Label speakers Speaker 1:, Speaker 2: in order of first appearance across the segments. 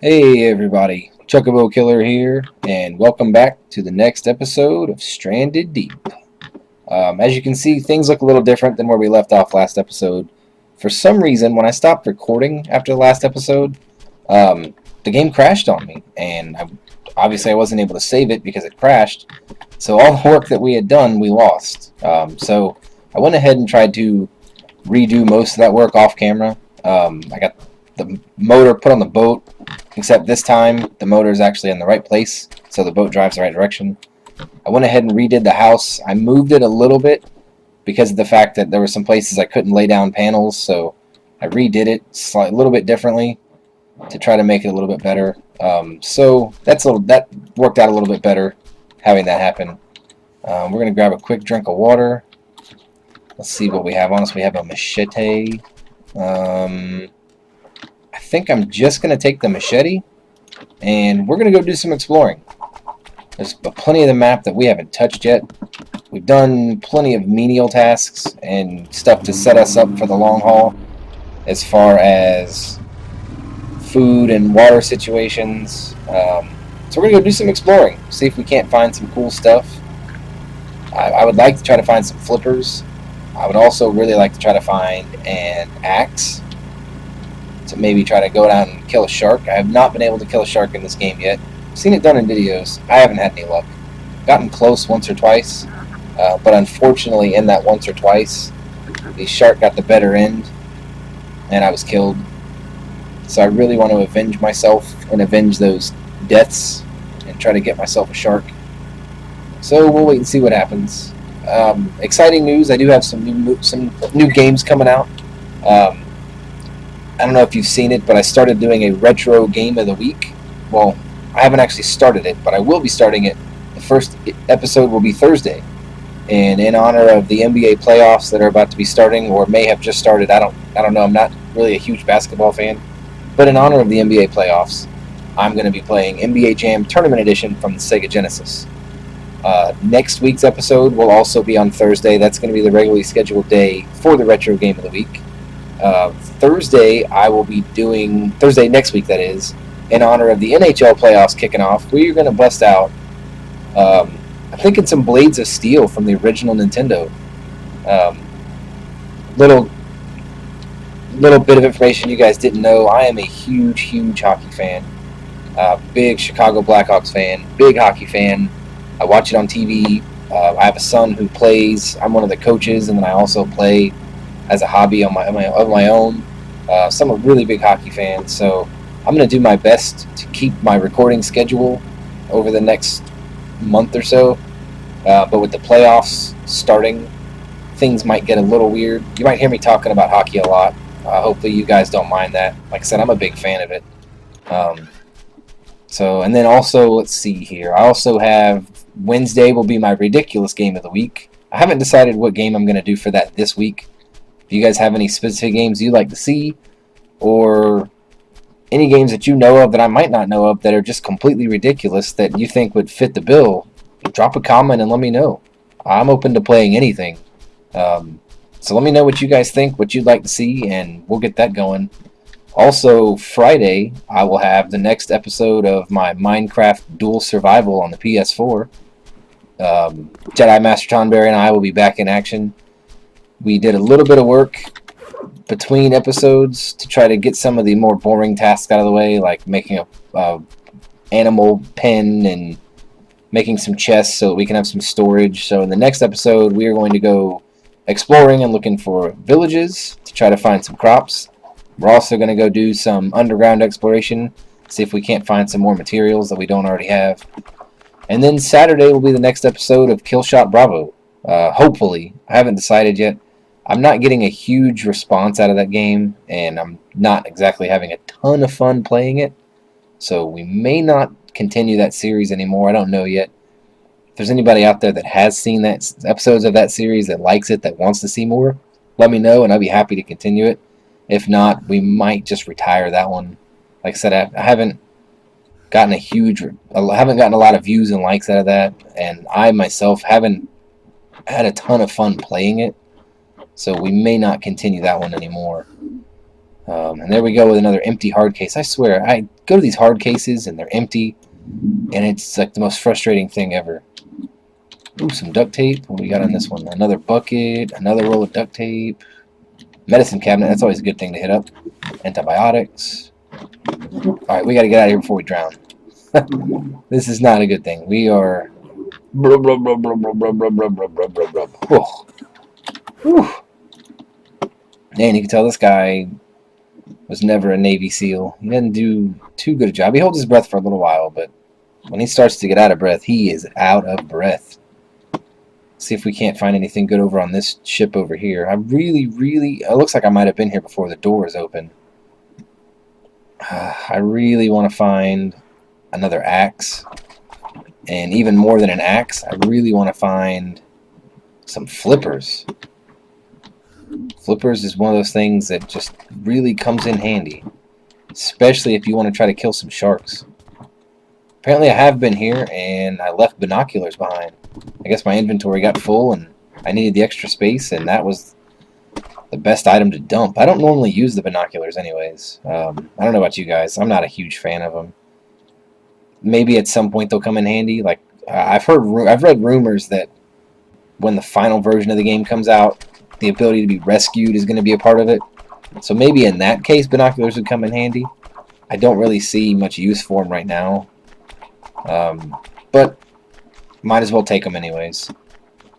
Speaker 1: Hey everybody, Chocobo Killer here, and welcome back to the next episode of Stranded Deep. As you can see, things look a little different than where we left off last episode. For some reason, when I stopped recording after the last episode, the game crashed on me, and obviously I wasn't able to save it because it crashed. So all the work that we had done, we lost. So I went ahead and tried to redo most of that work off camera. I got the motor put on the boat, except this time the motor is actually in the right place, so the boat drives the right direction. I went ahead and redid the house. I moved it a little bit because of the fact that there were some places I couldn't lay down panels, so I redid it a little bit differently to try to make it a little bit better. So that worked out a little bit better having that happen. We're gonna grab a quick drink of water. Let's see what we have on us. We have a machete. I think I'm just going to take the machete, and we're going to go do some exploring. There's plenty of the map that we haven't touched yet. We've done plenty of menial tasks and stuff to set us up for the long haul as far as food and water situations. So we're going to go do some exploring, see if we can't find some cool stuff. I would like to try to find some flippers. I would also really like to try to find an axe to maybe try to go down and kill a shark. I have not been able to kill a shark in this game yet. I've seen it done in videos. I haven't had any luck. Gotten close once or twice, but unfortunately in that once or twice, the shark got the better end, and I was killed. So I really want to avenge myself and avenge those deaths and try to get myself a shark. So we'll wait and see what happens. Exciting news! I do have some new games coming out. I don't know if you've seen it, but I started doing a retro game of the week. Well, I haven't actually started it, but I will be starting it. The first episode will be Thursday, and in honor of the NBA playoffs that are about to be starting, or may have just started. I don't know. I'm not really a huge basketball fan, but in honor of the NBA playoffs, I'm going to be playing NBA Jam Tournament Edition from the Sega Genesis. Next week's episode will also be on Thursday. That's going to be the regularly scheduled day for the retro game of the week. Thursday, I will be doing Thursday next week. That is in honor of the NHL playoffs kicking off. We're going to bust out. I'm thinking some Blades of Steel from the original Nintendo. Um, little bit of information you guys didn't know. I am a huge hockey fan. Big Chicago Blackhawks fan. Big hockey fan. I watch it on TV. I have a son who plays. I'm one of the coaches, and then I also play as a hobby on my own. So I'm a really big hockey fan, so I'm going to do my best to keep my recording schedule over the next month or so. But with the playoffs starting, things might get a little weird. You might hear me talking about hockey a lot. Hopefully you guys don't mind that. Like I said, I'm a big fan of it. And then also, let's see here. I also have Wednesday will be my ridiculous game of the week. I haven't decided what game I'm going to do for that this week. If you guys have any specific games you'd like to see, or any games that you know of that I might not know of that are just completely ridiculous that you think would fit the bill, drop a comment and let me know. I'm open to playing anything. So let me know what you guys think, what you'd like to see, and we'll get that going. Also, Friday, I will have the next episode of my Minecraft Dual Survival on the PS4. Jedi Master Tonberry and I will be back in action. We did a little bit of work between episodes to try to get some of the more boring tasks out of the way, like making a animal pen and making some chests so that we can have some storage. So in the next episode, we are going to go exploring and looking for villages to try to find some crops. We're also going to go do some underground exploration, see if we can't find some more materials that we don't already have. And then Saturday will be the next episode of Killshot Bravo. Hopefully. I haven't decided yet. I'm not getting a huge response out of that game, and I'm not exactly having a ton of fun playing it. So we may not continue that series anymore. I don't know yet. If there's anybody out there that has seen that episodes of that series that likes it, that wants to see more, let me know, and I'll be happy to continue it. If not, we might just retire that one. Like I said, I haven't gotten a lot of views and likes out of that, and I myself haven't had a ton of fun playing it, so we may not continue that one anymore. And there we go with another empty hard case. I swear, I go to these hard cases and they're empty, and it's like the most frustrating thing ever. Ooh, some duct tape. What do we got on this one? Another bucket, another roll of duct tape. Medicine cabinet, that's always a good thing to hit up. Antibiotics. Alright, we gotta get out of here before we drown. This is not a good thing. We are... Man, you can tell this guy was never a Navy SEAL. He didn't do too good a job. He holds his breath for a little while, but when he starts to get out of breath, he is out of breath. See if we can't find anything good over on this ship over here. It looks like I might have been here before the door is open. I really want to find another axe. And even more than an axe, I really want to find some flippers. Flippers is one of those things that just really comes in handy. Especially if you want to try to kill some sharks. Apparently I have been here and I left binoculars behind. I guess my inventory got full and I needed the extra space, and that was the best item to dump. I don't normally use the binoculars anyways. I don't know about you guys. I'm not a huge fan of them. Maybe at some point they'll come in handy. Like I've read rumors that when the final version of the game comes out, the ability to be rescued is going to be a part of it. So maybe in that case binoculars would come in handy. I don't really see much use for them right now. But might as well take them anyways.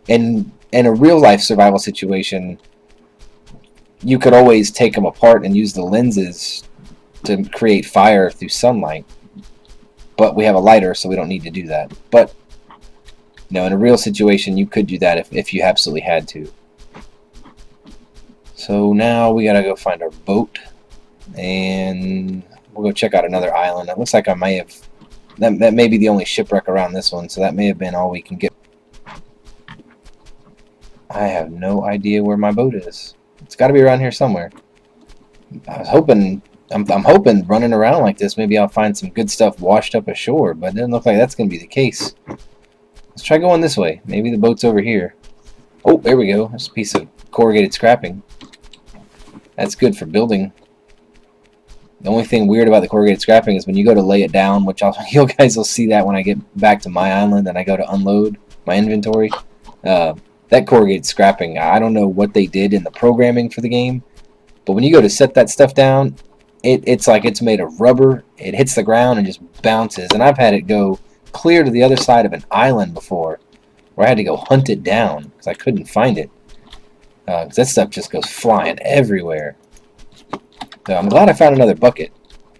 Speaker 1: In a real life survival situation, you could always take them apart and use the lenses to create fire through sunlight. But we have a lighter, so we don't need to do that. But in a real situation, you could do that if you absolutely had to. So now we gotta go find our boat, and we'll go check out another island. It looks like I may have... That may be the only shipwreck around this one, so that may have been all we can get. I have no idea where my boat is. It's got to be around here somewhere. I was hoping... I'm hoping running around like this, maybe I'll find some good stuff washed up ashore, but it doesn't look like that's going to be the case. Let's try going this way. Maybe the boat's over here. Oh, there we go. There's a piece of corrugated scrapping. That's good for building. The only thing weird about the corrugated scrapping is when you go to lay it down, which you guys will see that when I get back to my island and I go to unload my inventory. That corrugated scrapping, I don't know what they did in the programming for the game, but when you go to set that stuff down, it's like it's made of rubber. It hits the ground and just bounces. And I've had it go clear to the other side of an island before, where I had to go hunt it down because I couldn't find it. Because that stuff just goes flying everywhere. So I'm glad I found another bucket.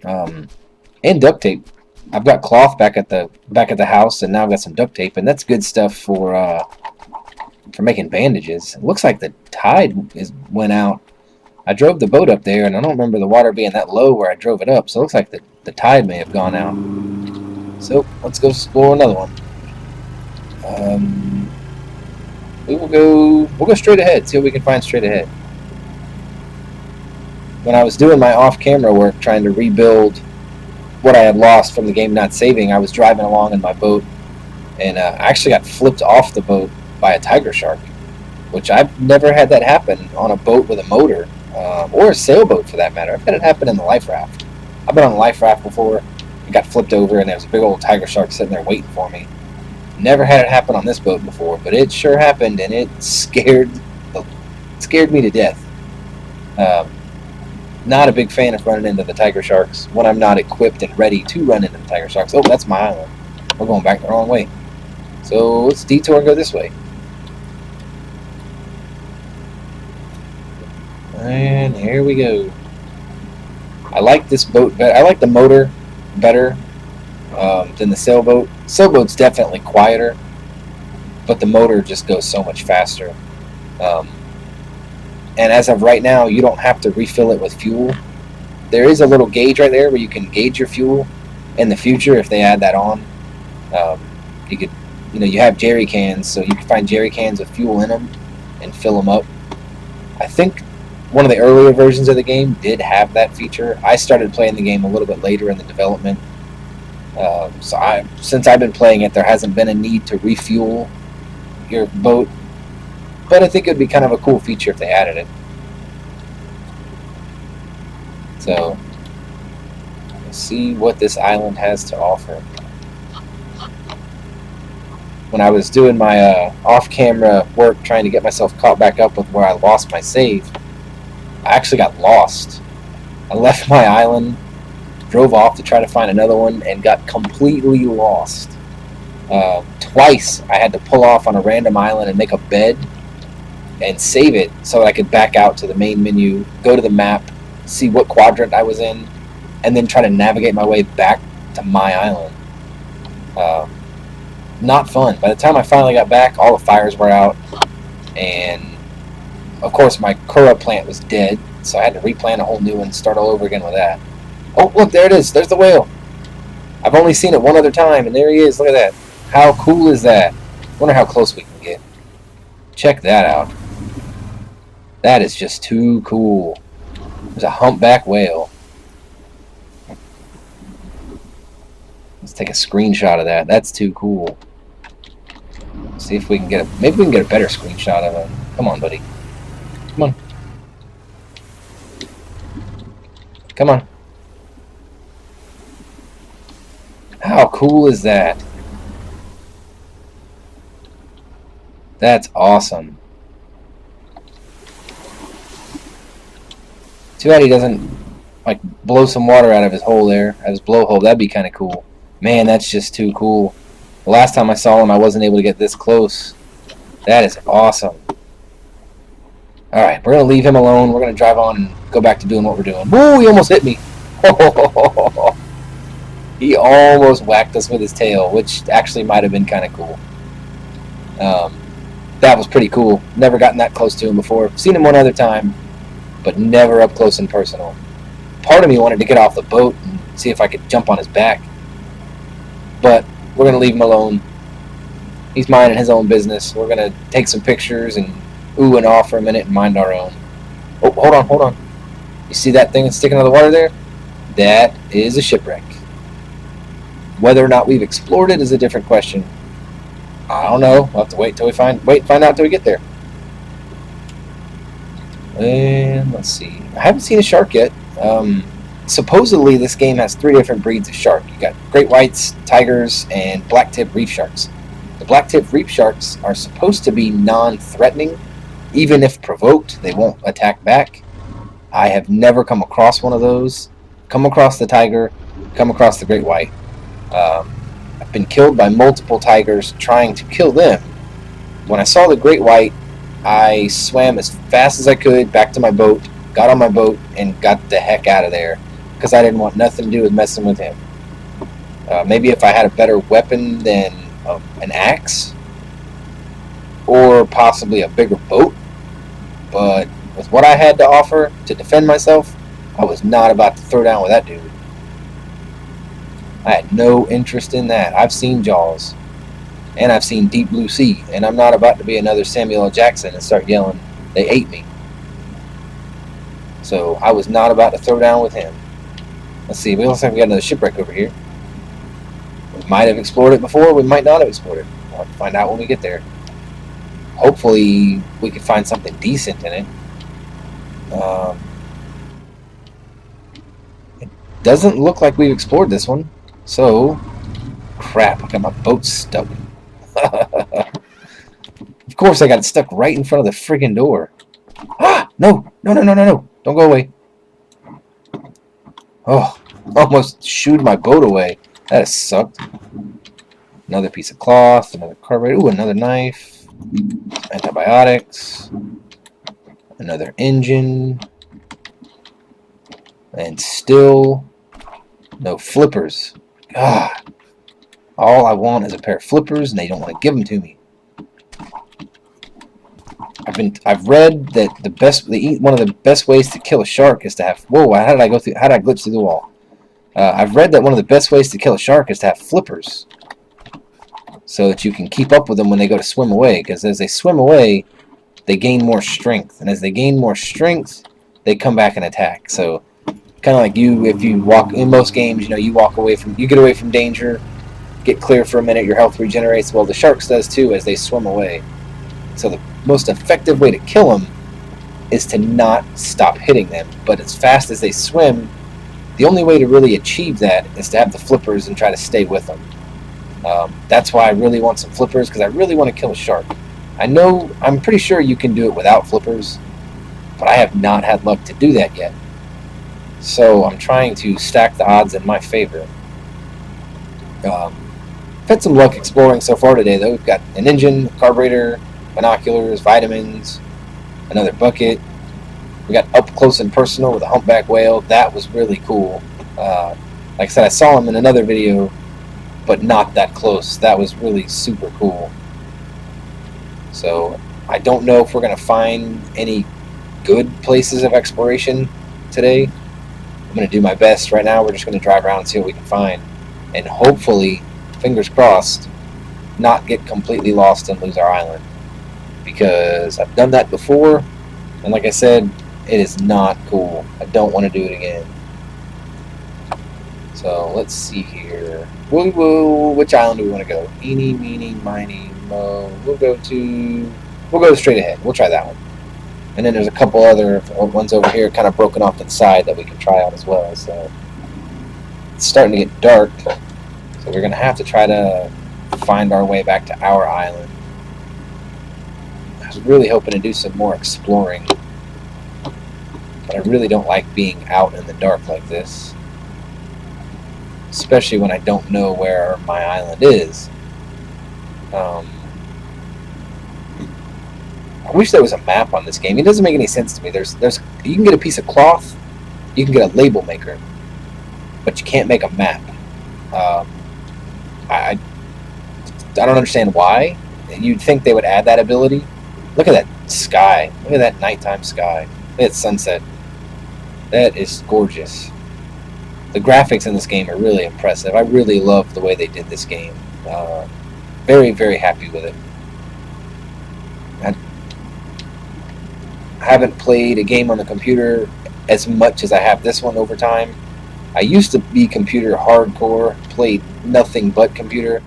Speaker 1: And duct tape. I've got cloth back at the house, and now I've got some duct tape, and that's good stuff for making bandages. It looks like the tide went out. I drove the boat up there, and I don't remember the water being that low where I drove it up, so it looks like the tide may have gone out. So let's go explore another one. We'll go straight ahead, see what we can find straight ahead. When I was doing my off-camera work trying to rebuild what I had lost from the game not saving, I was driving along in my boat, and I actually got flipped off the boat by a tiger shark, which I've never had that happen on a boat with a motor, or a sailboat for that matter. I've had it happen in the life raft. I've been on a life raft before, and got flipped over, and there was a big old tiger shark sitting there waiting for me. Never had it happen on this boat before, but it sure happened, and it scared me to death. Not a big fan of running into the tiger sharks when I'm not equipped and ready to run into the tiger sharks. Oh, that's my island. We're going back the wrong way. So let's detour and go this way. And here we go. I like this boat better. I like the motor better than the sailboat. Sailboat's definitely quieter, but the motor just goes so much faster. And as of right now, you don't have to refill it with fuel. There is a little gauge right there where you can gauge your fuel. In the future, if they add that on, you could, you have jerry cans, so you can find jerry cans with fuel in them and fill them up. I think one of the earlier versions of the game did have that feature. I started playing the game a little bit later in the development. Since I've been playing it, there hasn't been a need to refuel your boat. But I think it would be kind of a cool feature if they added it. So let's see what this island has to offer. When I was doing my off-camera work trying to get myself caught back up with where I lost my save, I actually got lost. I left my island, drove off to try to find another one, and got completely lost. Twice I had to pull off on a random island and make a bed and save it so that I could back out to the main menu, go to the map, see what quadrant I was in, and then try to navigate my way back to my island. Not fun. By the time I finally got back, all the fires were out, and of course my Kura plant was dead, so I had to replant a whole new one and start all over again with that. Oh, look, there it is. There's the whale. I've only seen it one other time, and there he is. Look at that. How cool is that? Wonder how close we can get. Check that out. That is just too cool. There's a humpback whale. Let's take a screenshot of that. That's too cool. See if we can get a... Maybe we can get a better screenshot of it. Come on, buddy. Come on. Come on. How cool is that? That's awesome. Too bad he doesn't, like, blow some water out of his hole there, out of his blowhole. That'd be kind of cool. Man, that's just too cool. The last time I saw him, I wasn't able to get this close. That is awesome. Alright, we're going to leave him alone. We're going to drive on and go back to doing what we're doing. Woo, he almost hit me. He almost whacked us with his tail, which actually might have been kind of cool. That was pretty cool. Never gotten that close to him before. Seen him one other time, but never up close and personal. Part of me wanted to get off the boat and see if I could jump on his back. But we're going to leave him alone. He's minding his own business. We're going to take some pictures and ooh and awe for a minute and mind our own. Oh, hold on. You see that thing that's sticking out of the water there? That is a shipwreck. Whether or not we've explored it is a different question. I don't know. We'll have to wait till we find out till we get there. And let's see. I haven't seen a shark yet. Supposedly this game has 3 different breeds of shark. You got great whites, tigers, and black-tip reef sharks. The black-tip reef sharks are supposed to be non-threatening. Even if provoked, they won't attack back. I have never come across one of those. Come across the tiger, come across the great white. I've been killed by multiple tigers trying to kill them. When I saw the great white, I swam as fast as I could back to my boat, got on my boat, and got the heck out of there because I didn't want nothing to do with messing with him. Maybe if I had a better weapon than an axe or possibly a bigger boat, but with what I had to offer to defend myself, I was not about to throw down with that dude. I had no interest in that. I've seen Jaws, and I've seen Deep Blue Sea, and I'm not about to be another Samuel L. Jackson and start yelling, "They ate me." So I was not about to throw down with him. Let's see, we looks like we got another shipwreck over here. We might have explored it before, we might not have explored it. We'll have to find out when we get there. Hopefully we can find something decent in it. It doesn't look like we've explored this one. So, crap, I got my boat stuck. Of course I got it stuck right in front of the friggin' door. Ah! No! Don't go away. Oh, almost shooed my boat away. That has sucked. Another piece of cloth, another carburetor. Ooh, another knife. Antibiotics. Another engine. And still no flippers. God. All I want is a pair of flippers, and they don't want to give them to me. I've read that one of the best ways to kill a shark is to have. Whoa! How did I glitch through the wall? I've read that one of the best ways to kill a shark is to have flippers, so that you can keep up with them when they go to swim away. Because as they swim away, they gain more strength, and as they gain more strength, they come back and attack. So, kind of like if you walk in most games, you get away from danger, get clear for a minute, your health regenerates. Well, the sharks does too as they swim away. So the most effective way to kill them is to not stop hitting them. But as fast as they swim, the only way to really achieve that is to have the flippers and try to stay with them. That's why I really want some flippers, because I really want to kill a shark. I'm pretty sure you can do it without flippers, but I have not had luck to do that yet. So I'm trying to stack the odds in my favor. Had some luck exploring so far today, though. We've got an engine, carburetor, binoculars, vitamins, another bucket. We got up close and personal with a humpback whale. That was really cool. Like I said, I saw him in another video, but not that close. That was really super cool. So I don't know if we're going to find any good places of exploration today. I'm going to do my best. Right now we're just going to drive around and see what we can find. And hopefully, fingers crossed, not get completely lost and lose our island. Because I've done that before, and like I said, it is not cool. I don't want to do it again. So let's see here. Which island do we want to go? Eeny, meeny, miny, mo. We'll go straight ahead. We'll try that one. And then there's a couple other ones over here kind of broken off to the side that we can try out as well. So it's starting to get dark. So we're going to have to try to find our way back to our island. I was really hoping to do some more exploring. But I really don't like being out in the dark like this. Especially when I don't know where my island is. I wish there was a map on this game. It doesn't make any sense to me. You can get a piece of cloth, you can get a label maker, but you can't make a map. I don't understand why. You'd think they would add that ability. Look at that sky. Look at that nighttime sky. Look at sunset. That is gorgeous. The graphics in this game are really impressive. I really love the way they did this game. Very, very happy with it. I haven't played a game on the computer as much as I have this one over time. I used to be computer hardcore, played nothing but computer.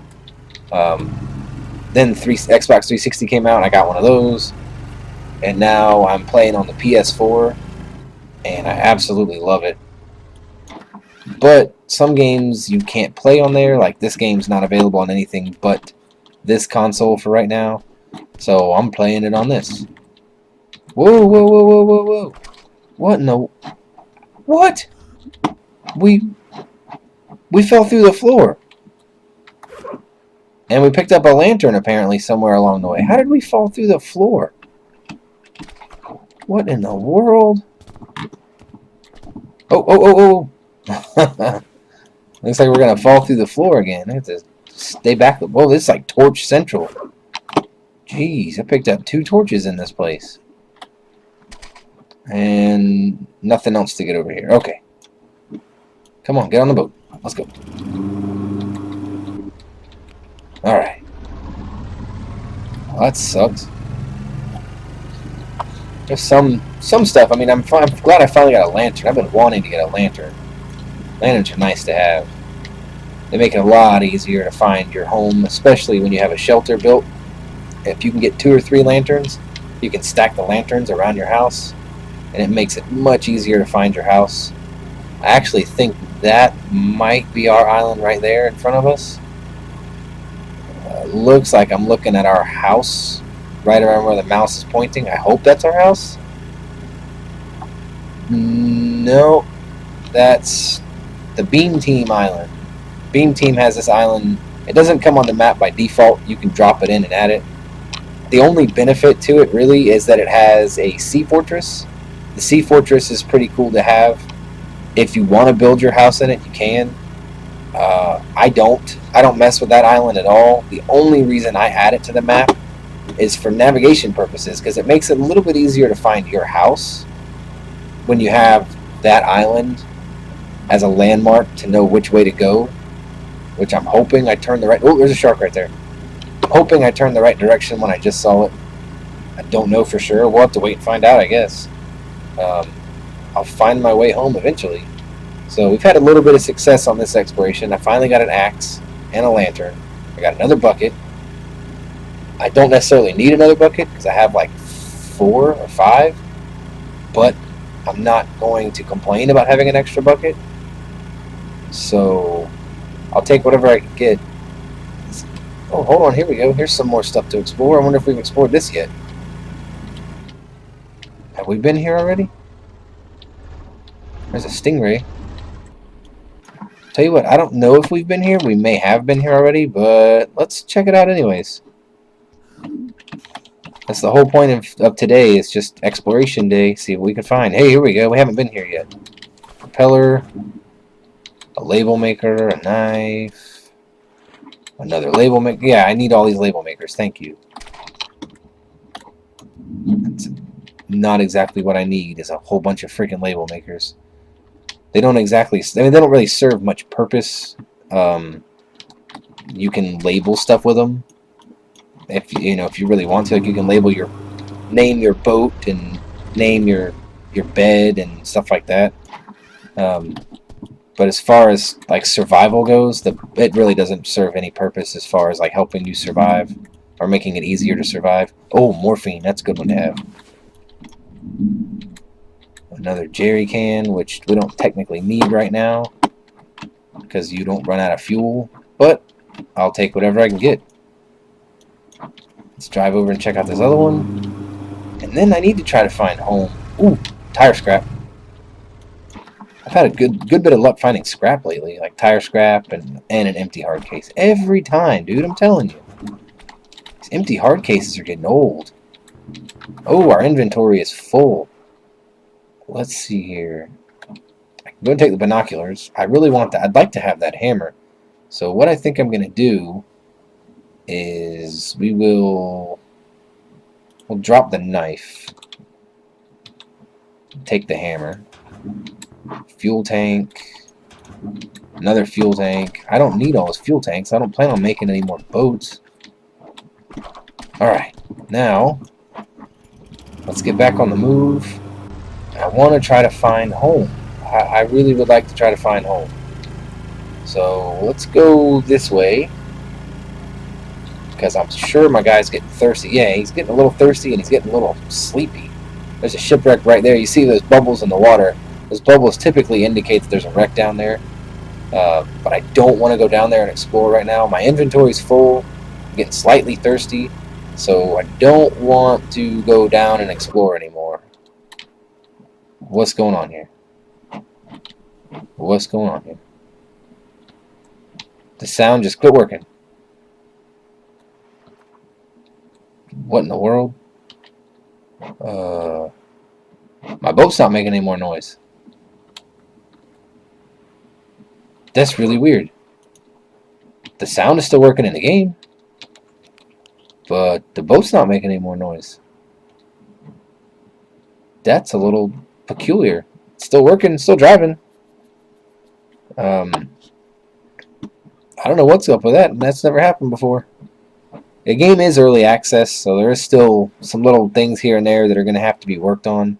Speaker 1: Then Xbox 360 came out, and I got one of those. And now I'm playing on the PS4, and I absolutely love it. But some games you can't play on there, like this game's not available on anything but this console for right now. So I'm playing it on this. Whoa, whoa, whoa, whoa, whoa, whoa. What in the... What? We fell through the floor. And we picked up a lantern apparently somewhere along the way. How did we fall through the floor? What in the world? Oh, oh, oh, oh. Looks like we're going to fall through the floor again. I have to stay back. Whoa, this is like Torch Central. Jeez, I picked up 2 torches in this place. And nothing else to get over here. Okay. Come on, get on the boat. Let's go. Alright. Well, that sucks. There's some stuff. I mean, I'm glad I finally got a lantern. I've been wanting to get a lantern. Lanterns are nice to have. They make it a lot easier to find your home, especially when you have a shelter built. If you can get 2 or 3 lanterns, you can stack the lanterns around your house, and it makes it much easier to find your house. I actually think that might be our island right there in front of us. Looks like I'm looking at our house right around where the mouse is pointing. I hope that's our house. No, that's the Beam Team Island. Beam Team has this island. It doesn't come on the map by default. You can drop it in and add it. The only benefit to it really is that it has a sea fortress. The sea fortress is pretty cool to have. If you want to build your house in it, you can. I don't mess with that island at all. The only reason I add it to the map is for navigation purposes, because it makes it a little bit easier to find your house when you have that island as a landmark to know which way to go, which I'm hoping I turned the right... Oh, there's a shark right there. I'm hoping I turned the right direction when I just saw it. I don't know for sure. We'll have to wait and find out, I guess. I'll find my way home eventually. So we've had a little bit of success on this exploration. I finally got an axe and a lantern. I got another bucket. I don't necessarily need another bucket because I have like 4 or 5. but I'm not going to complain about having an extra bucket. So I'll take whatever I can get. Oh, hold on. Here we go. Here's some more stuff to explore. I wonder if we've explored this yet. Have we been here already? There's a stingray. Tell you what, I don't know if we've been here. We may have been here already, but let's check it out anyways. That's the whole point of today. It's just exploration day. See what we can find. Hey, here we go. We haven't been here yet. Propeller, a label maker, a knife, another label maker. Yeah, I need all these label makers. Thank you. That's not exactly what I need. Is a whole bunch of freaking label makers. They don't exactly. I mean, they don't really serve much purpose. You can label stuff with them. If if you really want to, like you can label name your boat and name your bed and stuff like that. But as far as like survival goes, it really doesn't serve any purpose as far as like helping you survive or making it easier to survive. Oh, morphine, that's a good one to have. Another jerry can, which we don't technically need right now because you don't run out of fuel, but I'll take whatever I can get. Let's drive over and check out this other one. And then I need to try to find home. Ooh, tire scrap. I've had a good bit of luck finding scrap lately, like tire scrap and an empty hard case. Every time, dude, I'm telling you. These empty hard cases are getting old. Oh, our inventory is full. Let's see here. I can go and take the binoculars. I really want that. I'd like to have that hammer. So what I think I'm going to do is we'll drop the knife. Take the hammer. Fuel tank. Another fuel tank. I don't need all those fuel tanks. I don't plan on making any more boats. Alright, now let's get back on the move. I want to try to find home. I really would like to try to find home. So let's go this way. Because I'm sure my guy's getting thirsty. Yeah, he's getting a little thirsty and he's getting a little sleepy. There's a shipwreck right there. You see those bubbles in the water. Those bubbles typically indicate that there's a wreck down there. But I don't want to go down there and explore right now. My inventory's full. I'm getting slightly thirsty. So I don't want to go down and explore anymore. What's going on here? What's going on here? The sound just quit working. What in the world? My boat's not making any more noise. That's really weird. The sound is still working in the game, but the boat's not making any more noise. That's a little peculiar. It's still working, still driving. I don't know what's up with that. That's never happened before. The game is early access, so there is still some little things here and there that are going to have to be worked on.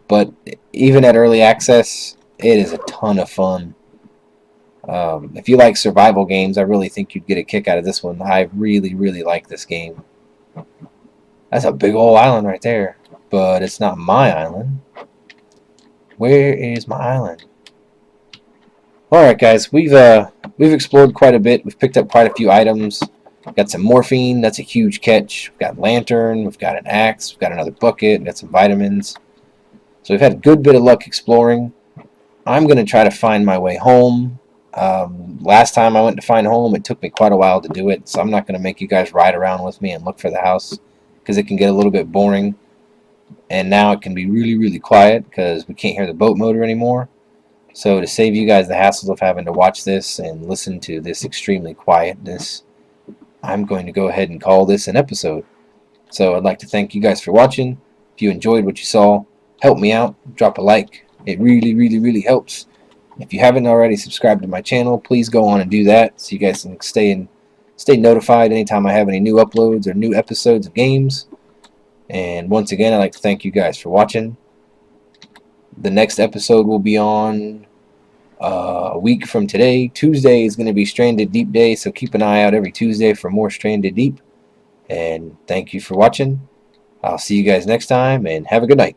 Speaker 1: But even at early access, it is a ton of fun. If you like survival games, I really think you'd get a kick out of this one. I really, really like this game. That's a big old island right there. But it's not my island. Where is my island? Alright guys, we've explored quite a bit. We've picked up quite a few items. We've got some morphine, that's a huge catch. We've got a lantern, we've got an axe, we've got another bucket, we've got some vitamins. So we've had a good bit of luck exploring. I'm going to try to find my way home. Last time I went to find home, it took me quite a while to do it, so I'm not going to make you guys ride around with me and look for the house, because it can get a little bit boring. And now it can be really, really quiet, because we can't hear the boat motor anymore. So to save you guys the hassle of having to watch this and listen to this extremely quietness, I'm going to go ahead and call this an episode. So I'd like to thank you guys for watching. If you enjoyed what you saw, help me out. Drop a like. It really, really, really helps. If you haven't already subscribed to my channel, please go on and do that so you guys can stay notified anytime I have any new uploads or new episodes of games. And once again, I'd like to thank you guys for watching. The next episode will be on a week from today. Tuesday is going to be Stranded Deep Day, so keep an eye out every Tuesday for more Stranded Deep. And thank you for watching. I'll see you guys next time, and have a good night.